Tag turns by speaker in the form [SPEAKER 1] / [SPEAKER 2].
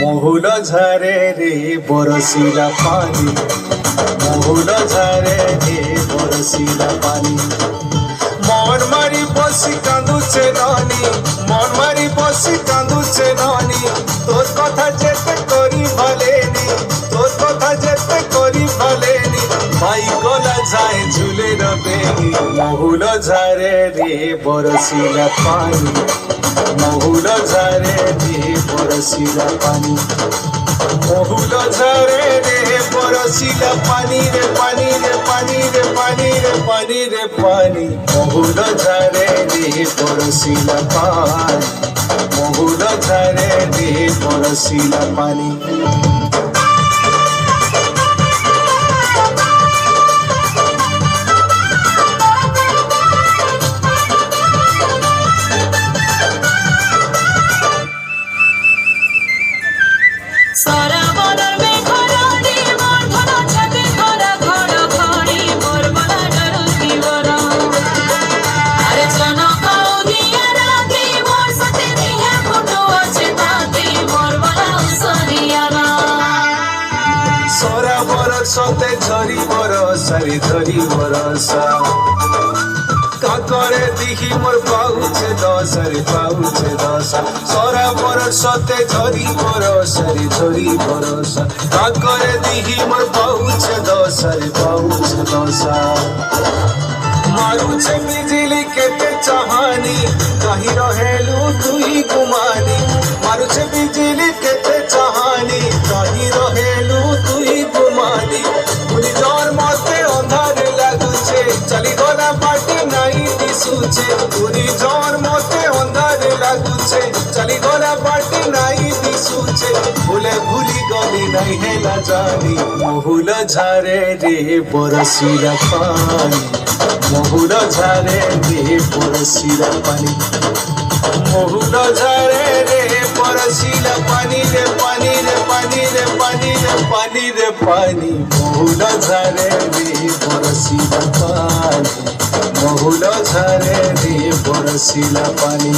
[SPEAKER 1] মহুল ঝরে রে বরসিলা পানি, মহুল ঝরে রে বরসিলা পানি। মন মারি বসি কাঁদুছে ননি, মন মারি বসি কাঁদুছে ননি, তোর কথা যেতে করি ভালেনি, তোর কথা যেতে করি ভালেনি, ভাই গলা যায় ঝুলে রবেনি। মহুল ঝরে রে বরসিলা পানি, মহুল ঝরে রে বরসিলা পানি, মহুল ঝরে রে বরসিলা পানি রে পানি রে পানি রে পানি রে পানি রে পানি। মহুল ঝরে রে বরসিলা পানি, মহুল ঝরে রে বরসিলা পানি। সতে ঝরি বরসারি ধরি বরসা, কাকরে দিহি মোর পাউছে দশরে পাউছে দশা। সরা বরসতে ঝরি বরসারি ধরি বরসা, কাকরে দিহি মোর পাউছে দশরে পাউছে দশা। মারুছে বিজলি কেতে চাহানি, কাহি রহেলু তুই গুমানি, মারুছে বিজলি কেতে চাহানি, কাহি রহেলু তুই গুমানি। পুনি জোর মতে অন্ধারে লাগুছে, চলি গলা বাটি নাই দিশুছে, পুনি জোর মতে অন্ধারে লাগুছে, চলি গলা বাটি নাই দিশুছে, ভুলে ভুলি গলি নাই হেলা জানি। মহুল ঝরে রে বরসিলা পানি, মহুল ঝরে রে বরসিলা পানি, মহুল ঝরে রে বরসিলা পানি রে পানি রে পানি রে পানি রে পানি রে পানি। মহুল ঝরে রে বরসিলা পানি, মহুল ঝরে রে বরসিলা পানি।